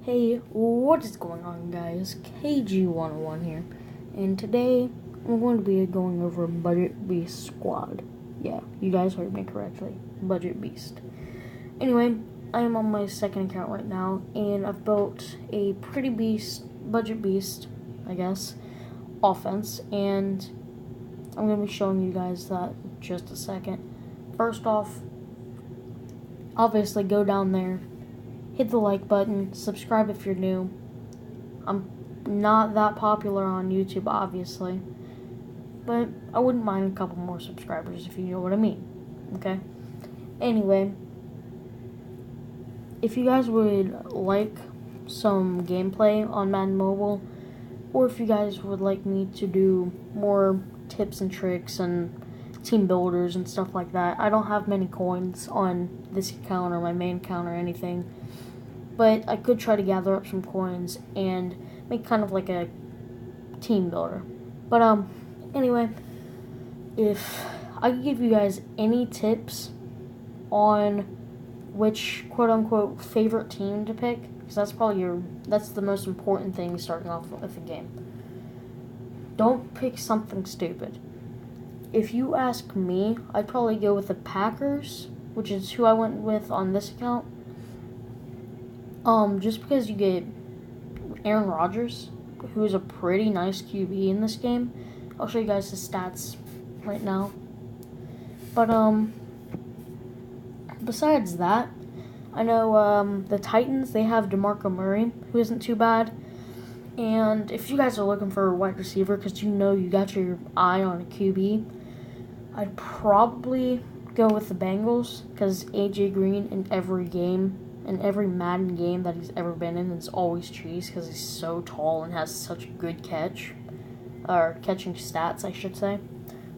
Hey, what is going on, guys? KG101 here, and today I'm going to be going over Budget Beast Squad. Yeah, you guys heard me correctly. Budget Beast. Anyway, I am on my second account right now, and I've built a pretty budget beast, I guess, offense, and I'm going to be showing you guys that in just a second. First off, obviously go down there, hit the like button, subscribe if you're new. I'm not that popular on YouTube, obviously, but I wouldn't mind a couple more subscribers if you know what I mean, okay? Anyway, if you guys would like some gameplay on Madden Mobile, or if you guys would like me to do more tips and tricks and team builders and stuff like that, I don't have many coins on this account or my main account or anything, but I could try to gather up some coins and make kind of like a team builder. But anyway, if I could give you guys any tips on which quote-unquote favorite team to pick, because that's the most important thing starting off with a game. Don't pick something stupid. If you ask me, I'd probably go with the Packers, which is who I went with on this account. Just because you get Aaron Rodgers, who is a pretty nice QB in this game. I'll show you guys his stats right now. But, besides that, I know, the Titans, they have DeMarco Murray, who isn't too bad. And if you guys are looking for a wide receiver, because you know you got your eye on a QB, I'd probably go with the Bengals, because AJ Green in every game, in every Madden game that he's ever been in, is always cheese, because he's so tall and has such good catching stats, I should say.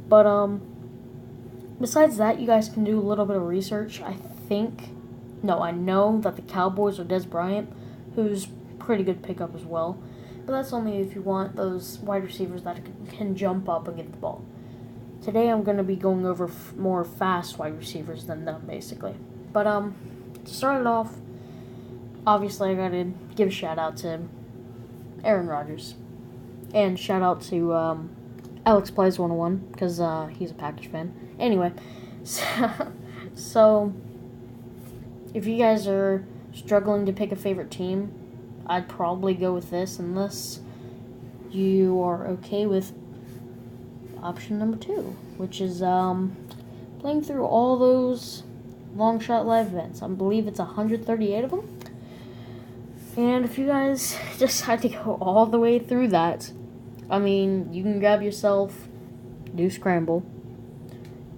But, besides that, you guys can do a little bit of research. I know that the Cowboys are Des Bryant, who's pretty good pickup as well. But that's only if you want those wide receivers that can jump up and get the ball. Today I'm going to be going over more fast wide receivers than them, basically. But, to start it off, obviously I got to give a shout out to Aaron Rodgers. And shout out to Alex Plays 101, because he's a Packers fan. Anyway, so if you guys are struggling to pick a favorite team, I'd probably go with this, unless you are okay with option number 2, which is playing through all those long shot live events. I believe it's 138 of them. And if you guys decide to go all the way through that, I mean, you can grab yourself, do scramble,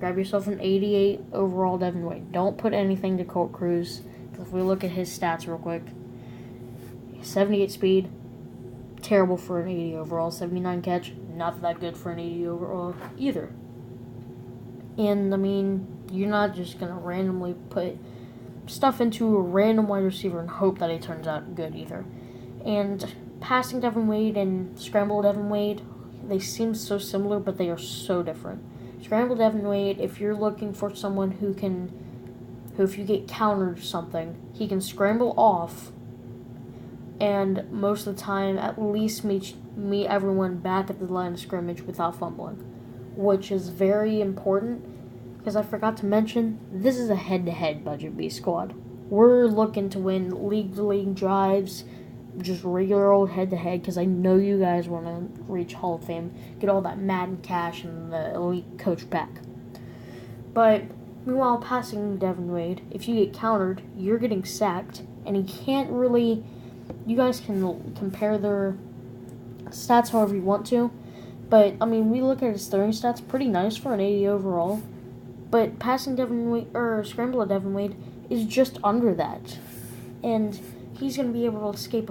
grab yourself an 88 overall Devin Wade. Don't put anything to Colt Cruz, because if we look at his stats real quick, 78 speed, terrible for an 80 overall. 79 catch, not that good for an 80 overall either. And, I mean, you're not just going to randomly put stuff into a random wide receiver and hope that it turns out good either. And passing Devin Wade and scramble Devin Wade, they seem so similar, but they are so different. Scramble Devin Wade, if you're looking for someone who if you get countered or something, he can scramble off and most of the time at least meet everyone back at the line of scrimmage without fumbling, which is very important, because I forgot to mention, this is a head-to-head Budget Beast squad. We're looking to win league-to-league drives, just regular old head-to-head, because I know you guys want to reach Hall of Fame, get all that Madden cash and the elite coach back. But meanwhile, passing Devin Wade, if you get countered, you're getting sacked, and he can't really. You guys can compare their stats however you want to, but I mean, we look at his throwing stats, pretty nice for an 80 overall. But passing Devin Wade or scramble Devin Wade is just under that, and he's going to be able to escape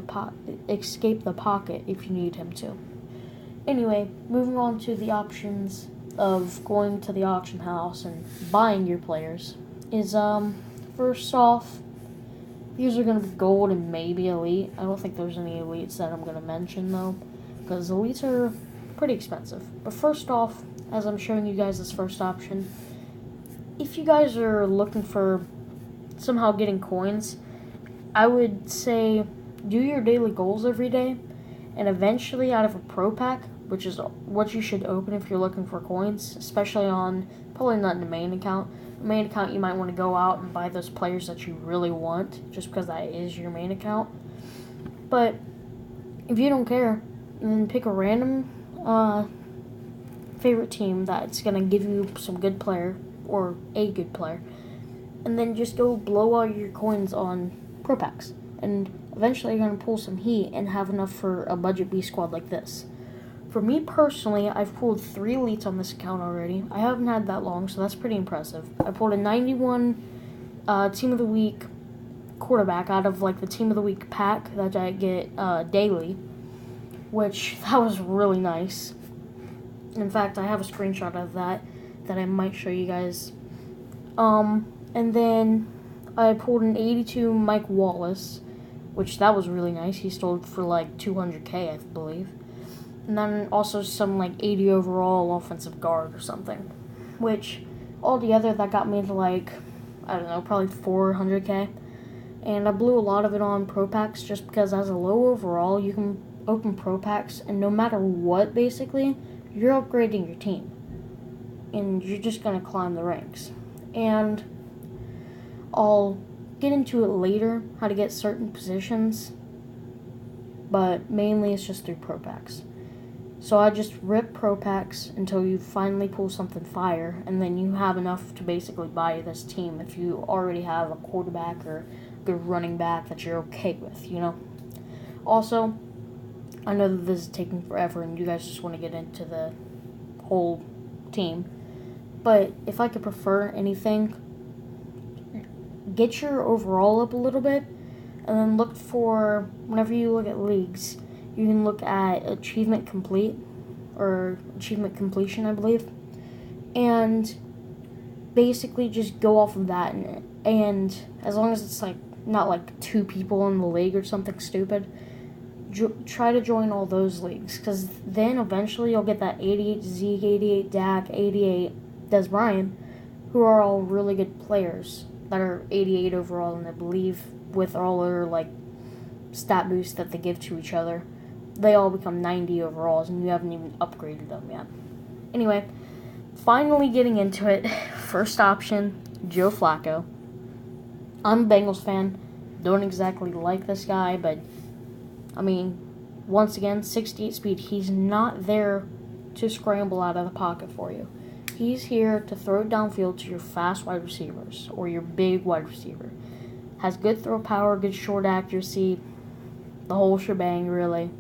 the pocket if you need him to. Anyway, moving on to the options of going to the auction house and buying your players is, first off, these are going to be gold and maybe elite. I don't think there's any elites that I'm going to mention, though, because elites are pretty expensive. But first off, as I'm showing you guys this first option, if you guys are looking for somehow getting coins, I would say do your daily goals every day, and eventually out of a pro pack, which is what you should open if you're looking for coins, especially on, probably not in the main account. The main account, you might want to go out and buy those players that you really want, just because that is your main account. But if you don't care, then pick a random favorite team that's going to give you some good player, or a good player, and then just go blow all your coins on pro packs. And eventually you're going to pull some heat and have enough for a budget B squad like this. For me personally, I've pulled 3 elites on this account already. I haven't had that long, so that's pretty impressive. I pulled a 91 Team of the Week quarterback out of like the Team of the Week pack that I get daily, which that was really nice. In fact, I have a screenshot of that I might show you guys. And then I pulled an 82 Mike Wallace, which that was really nice. He sold for like 200K, I believe. And then also some like 80 overall offensive guard or something, which altogether that got me to like, I don't know, probably 400K. And I blew a lot of it on pro packs just because as a low overall, you can open pro packs, and no matter what, basically, you're upgrading your team. And you're just going to climb the ranks. And I'll get into it later, how to get certain positions, but mainly it's just through pro packs. So I just rip pro packs until you finally pull something fire, and then you have enough to basically buy this team if you already have a quarterback or a good running back that you're okay with, you know. Also, I know that this is taking forever and you guys just want to get into the whole team, but if I could prefer anything, get your overall up a little bit, and then look for, whenever you look at leagues, you can look at achievement complete, or achievement completion, I believe, and basically just go off of that, and as long as it's like not like 2 people in the league or something stupid, try to join all those leagues, because then eventually you'll get that 88 Zeke, 88 Dak, 88 Des Bryant, who are all really good players that are 88 overall, and I believe with all their like stat boosts that they give to each other, they all become 90 overalls, and you haven't even upgraded them yet. Anyway, finally getting into it. First option, Joe Flacco. I'm a Bengals fan. Don't exactly like this guy, but I mean, once again, 68 speed. He's not there to scramble out of the pocket for you. He's here to throw it downfield to your fast wide receivers or your big wide receiver. Has good throw power, good short accuracy, the whole shebang, really.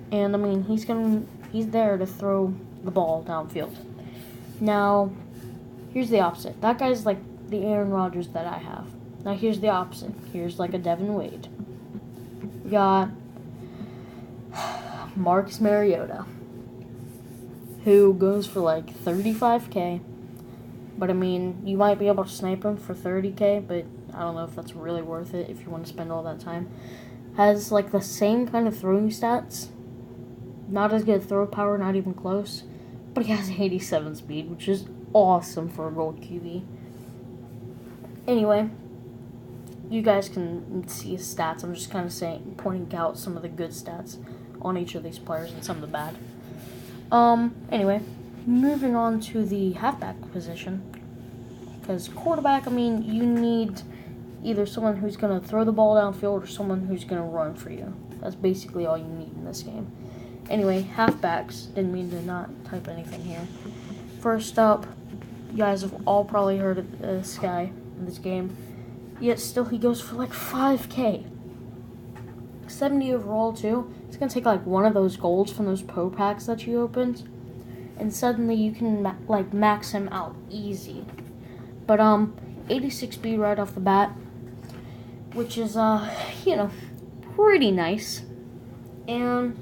And I mean, he's there to throw the ball downfield. Now, here's the opposite. That guy's like the Aaron Rodgers that I have. Now here's the opposite. Here's like a Devin Wade. We got Marcus Mariota, who goes for like 35K. But I mean, you might be able to snipe him for 30K, but I don't know if that's really worth it if you want to spend all that time. Has like the same kind of throwing stats. Not as good throw power, not even close. But he has 87 speed, which is awesome for a gold QB. Anyway, you guys can see his stats. I'm just kind of pointing out some of the good stats on each of these players and some of the bad. Anyway, moving on to the halfback position. Because quarterback, I mean, you need either someone who's going to throw the ball downfield or someone who's going to run for you. That's basically all you need in this game. Anyway, halfbacks. Didn't mean to not type anything here. First up, you guys have all probably heard of this guy in this game. Yet still he goes for like 5K. 70 overall too. It's going to take like one of those golds from those pro packs that you opened, and suddenly you can max him out easy. But 86 speed right off the bat, which is pretty nice. And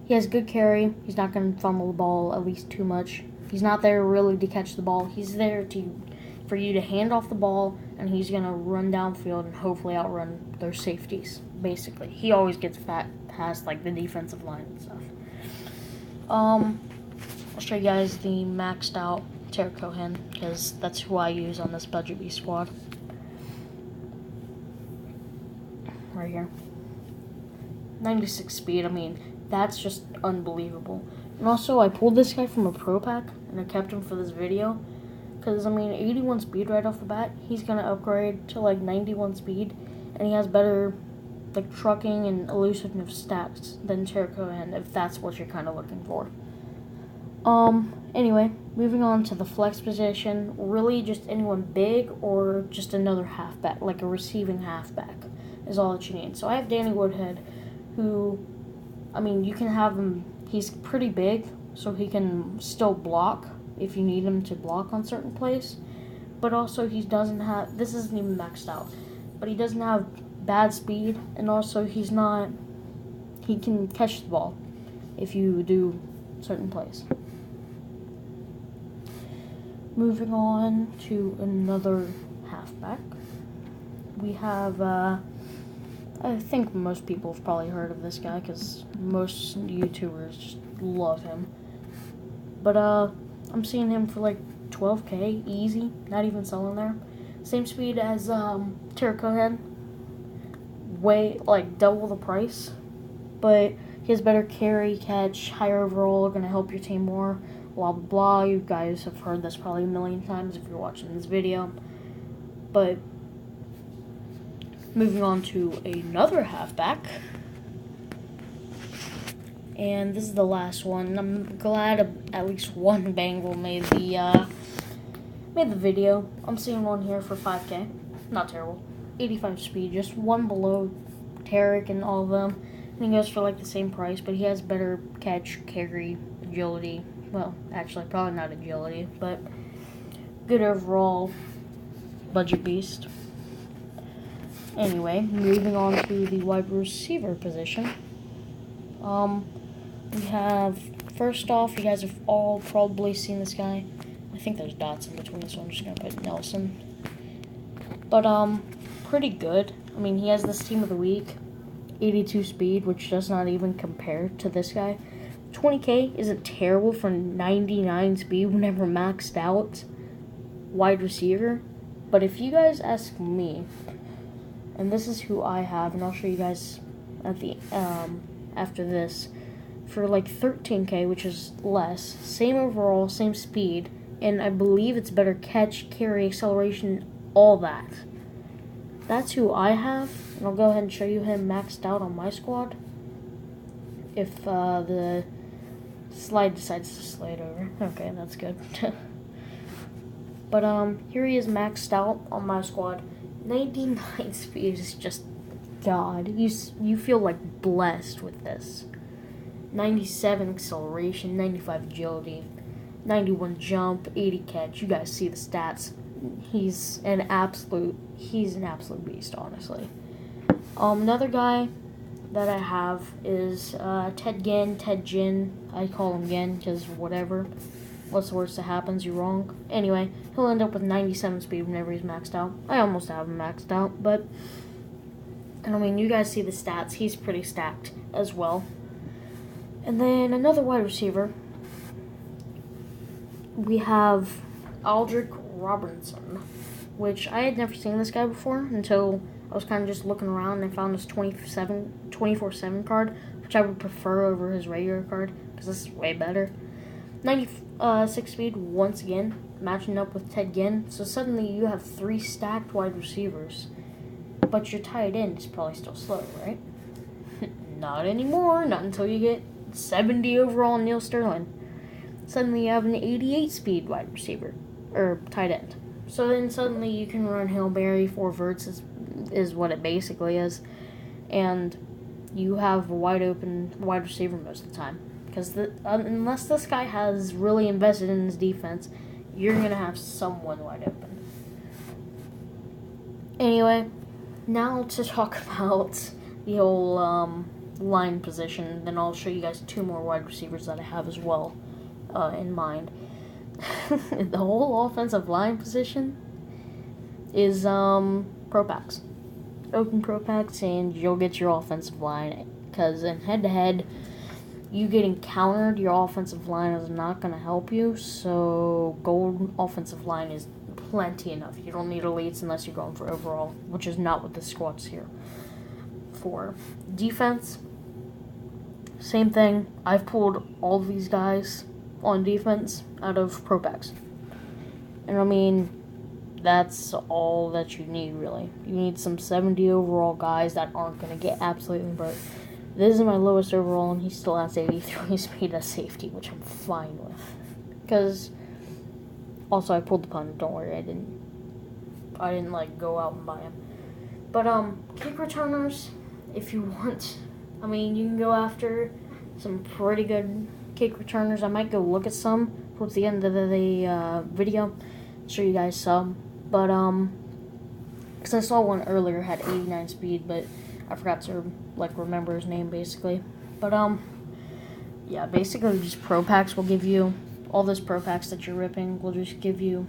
he has good carry. He's not going to fumble the ball at least too much. He's not there really to catch the ball. He's there for you to hand off the ball, and he's going to run downfield and hopefully outrun their safeties, basically. He always gets past like the defensive line and stuff. I'll show you guys the maxed out Cohen, because that's who I use on this budget B squad. right here. 96 speed, I mean, that's just unbelievable. And also, I pulled this guy from a pro pack, and I kept him for this video. Because, I mean, 81 speed right off the bat, he's going to upgrade to, like, 91 speed. And he has better, like, trucking and elusiveness stats than Cohen, if that's what you're kind of looking for. Anyway, moving on to the flex position. Really just anyone big or just another halfback, like a receiving halfback, is all that you need. So I have Danny Woodhead, who, I mean, you can have him, he's pretty big, so he can still block if you need him to block on certain plays. But also he doesn't have, this isn't even maxed out, but he doesn't have bad speed, and also he can catch the ball if you do certain plays. Moving on to another halfback. We have, I think most people have probably heard of this guy because most YouTubers just love him. But, I'm seeing him for like 12K, easy, not even selling there. Same speed as, Cohen, way, like, double the price. But he has better carry, catch, higher overall, gonna help your team more. Blah, blah, blah. You guys have heard this probably a million times if you're watching this video. But moving on to another halfback. And this is the last one. I'm glad at least one Bengal made the video. I'm seeing one here for 5K. Not terrible. 85 speed, just one below Tarik and all of them. And he goes for like the same price, but he has better catch, carry, agility. Well, actually, probably not agility, but good overall budget beast. Anyway, moving on to the wide receiver position. We have, first off, you guys have all probably seen this guy. I think there's dots in between, so I'm just going to put Nelson. But, pretty good. I mean, he has this team of the week, 82 speed, which does not even compare to this guy. 20K isn't terrible for 99 speed, never maxed out wide receiver. But if you guys ask me, and this is who I have, and I'll show you guys at the after this, for like 13K, which is less, same overall, same speed, and I believe it's better catch, carry, acceleration, all that. That's who I have, and I'll go ahead and show you him maxed out on my squad. If the slide decides to slide over. Okay, that's good. But here he is maxed out on my squad. 99 speed is just God. You feel like blessed with this. 97 acceleration, 95 agility, 91 jump, 80 catch. You guys see the stats. He's an absolute beast, honestly. Another guy that I have is Ted Ginn. I call him Ginn because whatever. What's the worst that happens? You're wrong. Anyway, he'll end up with 97 speed whenever he's maxed out. I almost have him maxed out, but I mean, you guys see the stats. He's pretty stacked as well. And then another wide receiver. We have Aldrick Robertson, which I had never seen this guy before until I was kind of just looking around and I found this 24/7 card, which I would prefer over his regular card because this is way better. 96 speed, once again, matching up with Ted Ginn. So suddenly you have 3 stacked wide receivers, but your tight end is probably still slow, right? Not anymore, not until you get 70 overall Neil Sterling. Suddenly you have an 88 speed wide receiver, or tight end. So then suddenly you can run Hail Mary, 4 verts is what it basically is, and you have a wide open wide receiver most of the time. Because unless this guy has really invested in his defense, you're going to have someone wide open. Anyway, now to talk about the whole line position, then I'll show you guys 2 more wide receivers that I have as well in mind. The whole offensive line position is pro packs. Open pro packs and you'll get your offensive line, because in head-to-head, you getting countered, your offensive line is not going to help you, so gold offensive line is plenty enough. You don't need elites unless you're going for overall, which is not what this squad's here. for defense, same thing. I've pulled all of these guys on defense out of pro packs. And I mean, that's all that you need, really. You need some 70 overall guys that aren't going to get absolutely burnt. This is my lowest overall, and he still has 83 speed as safety, which I'm fine with. Because, also, I pulled the punt. Don't worry, I didn't like, go out and buy him. But, kick returners, if you want, I mean, you can go after some pretty good kick returners. I might go look at some towards the end of the video, show you guys some. But, because I saw one earlier had 89 speed, but I forgot to, like, remember his name, basically. But, yeah, basically just pro packs will give you, all those pro packs that you're ripping will just give you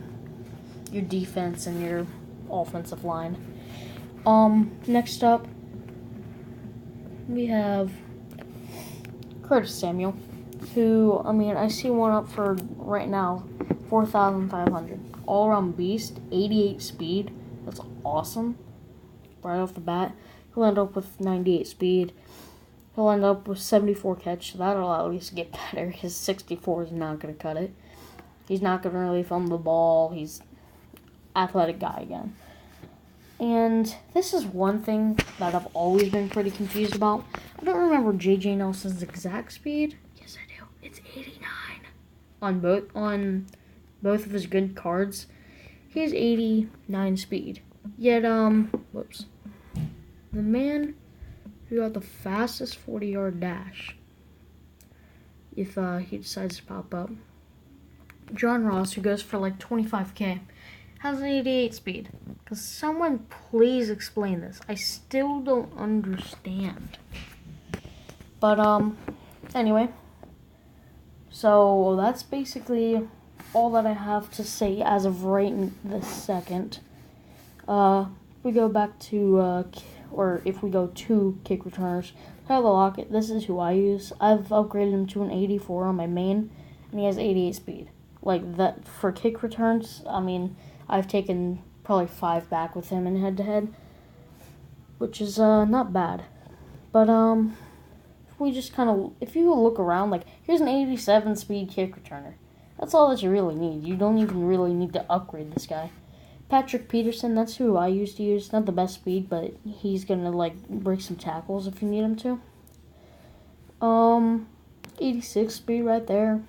your defense and your offensive line. Next up, we have Curtis Samuel, who, I mean, I see one up for, right now, 4,500. All-around beast, 88 speed. That's awesome. Right off the bat. He'll end up with 98 speed. He'll end up with 74 catch. So that'll at least get better. His 64 is not going to cut it. He's not going to really fumble the ball. He's athletic guy again. And this is one thing that I've always been pretty confused about. I don't remember J.J. Nelson's exact speed. Yes, I do. It's 89. On both of his good cards, he has 89 speed. Yet, whoops. The man who got the fastest 40-yard dash, if he decides to pop up, John Ross, who goes for like 25K, has an 88 speed. Because someone please explain this. I still don't understand. But, anyway. So, that's basically all that I have to say as of right this second. We go back to, or if we go to kick returners, Tyler Lockett, this is who I use. I've upgraded him to an 84 on my main, and he has 88 speed. Like, that, for kick returns, I mean, I've taken probably 5 back with him in head-to-head, which is, not bad. But, we just kind of, if you look around, like, here's an 87 speed kick returner. That's all that you really need. You don't even really need to upgrade this guy. Patrick Peterson, that's who I used to use. Not the best speed, but he's going to, like, break some tackles if you need him to. 86 speed right there.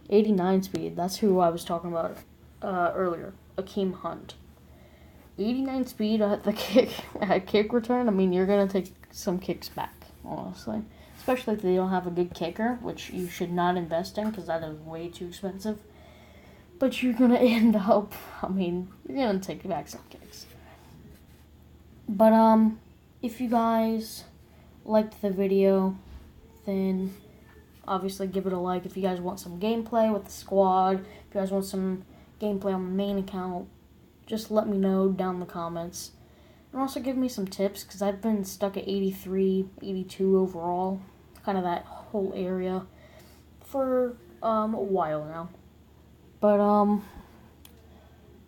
89 speed, that's who I was talking about earlier. Akeem Hunt. 89 speed at the kick return. I mean, you're going to take some kicks back, honestly. Especially if they don't have a good kicker, which you should not invest in because that is way too expensive. But you're going to end up, I mean, you're going to take back some kicks. But, if you guys liked the video, then obviously give it a like. If you guys want some gameplay with the squad, if you guys want some gameplay on the main account, just let me know down in the comments. And also give me some tips, because I've been stuck at 83, 82 overall, kind of that whole area, for a while now. But,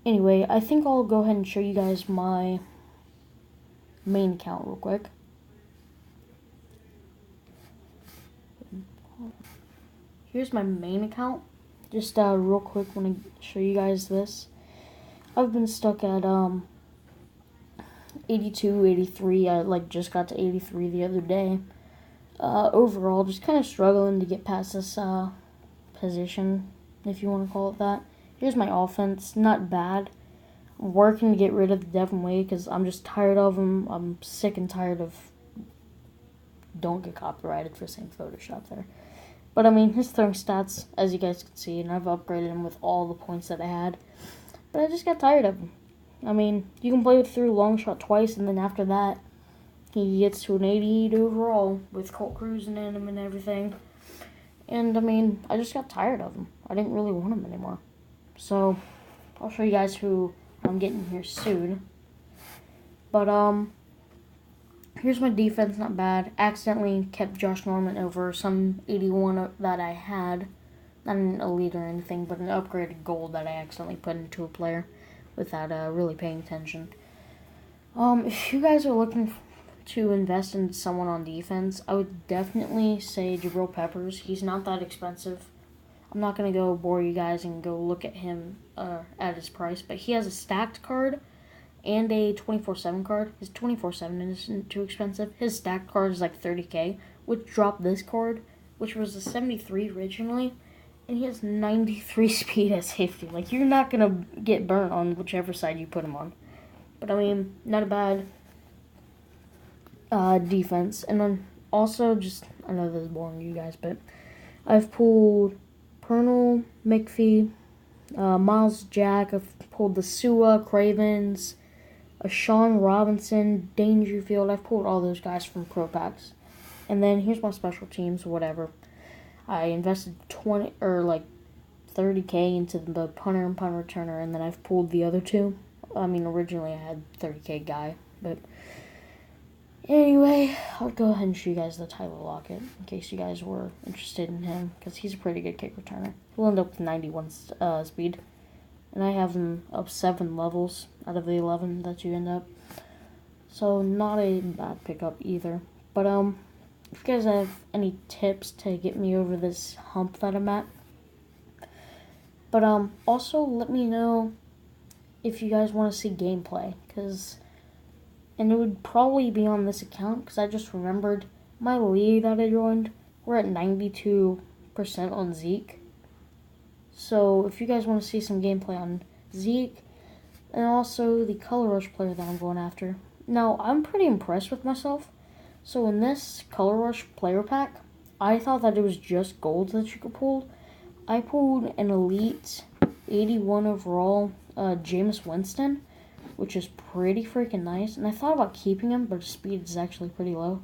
anyway, I think I'll go ahead and show you guys my main account real quick. Here's my main account. Just, real quick, want to show you guys this. I've been stuck at, 82, 83. I, like, just got to 83 the other day. Overall, just kind of struggling to get past this, position, if you want to call it that. Here's my offense. Not bad. I'm working to get rid of the Devin Wade because I'm just tired of him. I'm sick and tired of... Don't get copyrighted for saying Photoshop there. But, I mean, his throwing stats, as you guys can see, and I've upgraded him with all the points that I had. But I just got tired of him. I mean, you can play with through long shot twice, and then after that, he gets to an 88 overall with Colt cruising in him and everything. And, I mean, I just got tired of him. I didn't really want him anymore. So, I'll show you guys who I'm getting here soon. But, here's my defense, not bad. Accidentally kept Josh Norman over some 81 that I had. Not an elite or anything, but an upgraded gold that I accidentally put into a player without really paying attention. If you guys are looking to invest in someone on defense, I would definitely say Jabril Peppers. He's not that expensive. I'm not going to go bore you guys and go look at him at his price, but he has a stacked card and a 24/7 card. His 24/7 isn't too expensive. His stacked card is like $30K, which dropped this card, which was a 73 originally, and he has 93 speed at safety. Like, you're not going to get burnt on whichever side you put him on. But, I mean, not a bad defense. And then also, just, I know this is boring to you guys, but I've pulled Pernell, McPhee, Miles Jack. I've pulled the Sua, Cravens, Sean Robinson, Dangerfield. I've pulled all those guys from Pro Packs. And then here's my special teams, whatever. I invested 30K into the punter and punt returner, and then I've pulled the other two. I mean, originally I had 30K guy, but anyway, I'll go ahead and show you guys the Tyler Lockett in case you guys were interested in him, because he's a pretty good kick returner. He'll end up with 91 speed, and I have him up 7 levels out of the 11 that you end up. So not a bad pickup either. But if you guys have any tips to get me over this hump that I'm at, but also let me know if you guys want to see gameplay, and it would probably be on this account, because I just remembered my league that I joined, we're at 92% on Zeke. So if you guys want to see some gameplay on Zeke, and also the Color Rush player that I'm going after. Now, I'm pretty impressed with myself. So in this Color Rush player pack, I thought that it was just gold that you could pull. I pulled an Elite 81 overall Jameis Winston, which is pretty freaking nice. And I thought about keeping him, but his speed is actually pretty low.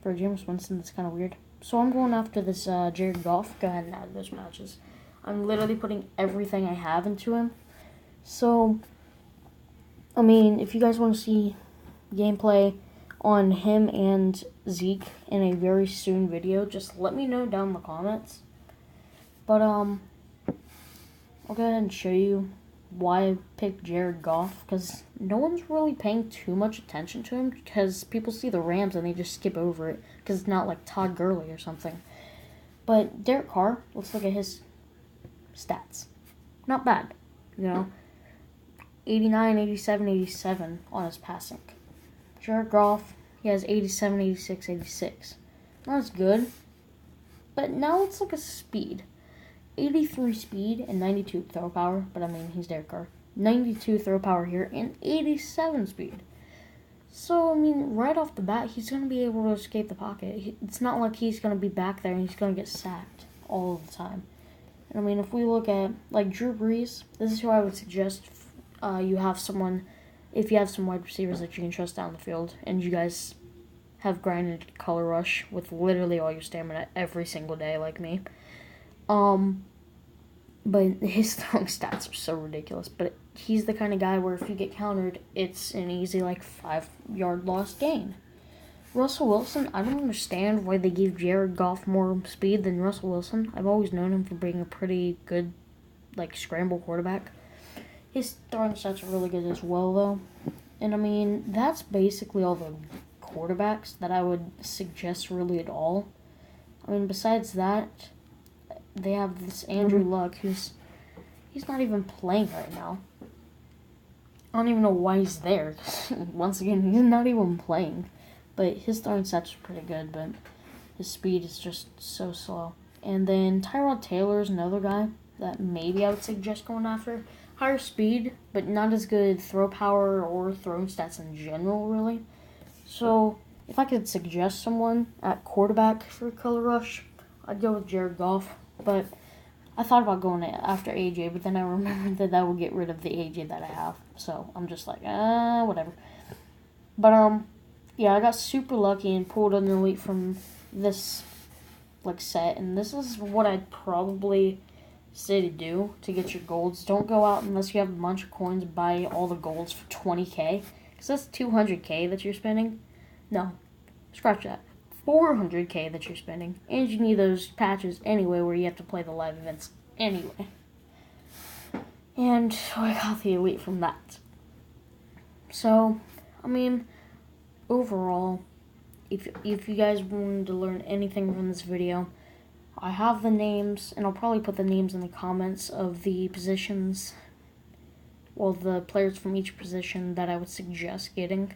For Jameis Winston, that's kind of weird. So I'm going after this Jared Goff. Go ahead and add those matches. I'm literally putting everything I have into him. So, I mean, if you guys want to see gameplay on him and Zeke in a very soon video, just let me know down in the comments. But, I'll go ahead and show you why I picked Jared Goff, because no one's really paying too much attention to him, because people see the Rams and they just skip over it, because it's not like Todd Gurley or something. But Derek Carr, let's look at his stats. Not bad, 89, 87, 87 on his passing. Jared Goff, he has 87, 86, 86. Not as good, but now let's look at speed. 83 speed and 92 throw power, but I mean, he's Derek Carr. 92 throw power here and 87 speed. So, I mean, right off the bat, he's going to be able to escape the pocket. It's not like he's going to be back there and he's going to get sacked all the time. And I mean, if we look at, like, Drew Brees, this is who I would suggest you have someone, if you have some wide receivers that you can trust down the field, and you guys have grinded Color Rush with literally all your stamina every single day, like me. But his throwing stats are so ridiculous. But he's the kind of guy where if you get countered, it's an easy, 5-yard loss gain. Russell Wilson, I don't understand why they gave Jared Goff more speed than Russell Wilson. I've always known him for being a pretty good, scramble quarterback. His throwing stats are really good as well, though. And, I mean, that's basically all the quarterbacks that I would suggest really at all. I mean, besides that, they have this Andrew Luck, he's not even playing right now. I don't even know why he's there. Once again, he's not even playing. But his throwing stats are pretty good, but his speed is just so slow. And then Tyrod Taylor is another guy that maybe I would suggest going after. Higher speed, but not as good throw power or throwing stats in general, really. So, if I could suggest someone at quarterback for Color Rush, I'd go with Jared Goff. But I thought about going after AJ, but then I remembered that would get rid of the AJ that I have. So I'm just like, whatever. But, yeah, I got super lucky and pulled an elite from this, set. And this is what I'd probably say to do to get your golds. Don't go out unless you have a bunch of coins, buy all the golds for 20K. Because that's 200K that you're spending. No, scratch that. 400K that you're spending, and you need those patches anyway where you have to play the live events anyway. And so I got the elite from that. So, I mean, overall, if you guys wanted to learn anything from this video, I have the names, and I'll probably put the names in the comments of the positions, well, the players from each position that I would suggest getting.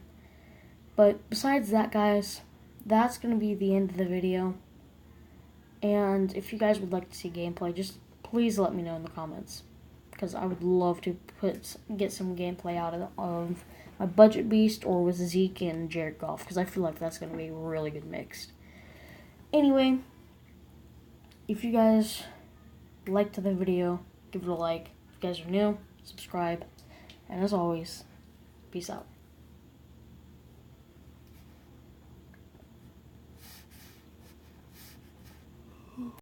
But besides that, guys, that's going to be the end of the video. And if you guys would like to see gameplay, just please let me know in the comments, because I would love to get some gameplay out of my budget beast, or with Zeke and Jared Goff, because I feel like that's going to be a really good mix. Anyway, if you guys liked the video, give it a like. If you guys are new, subscribe. And as always, peace out.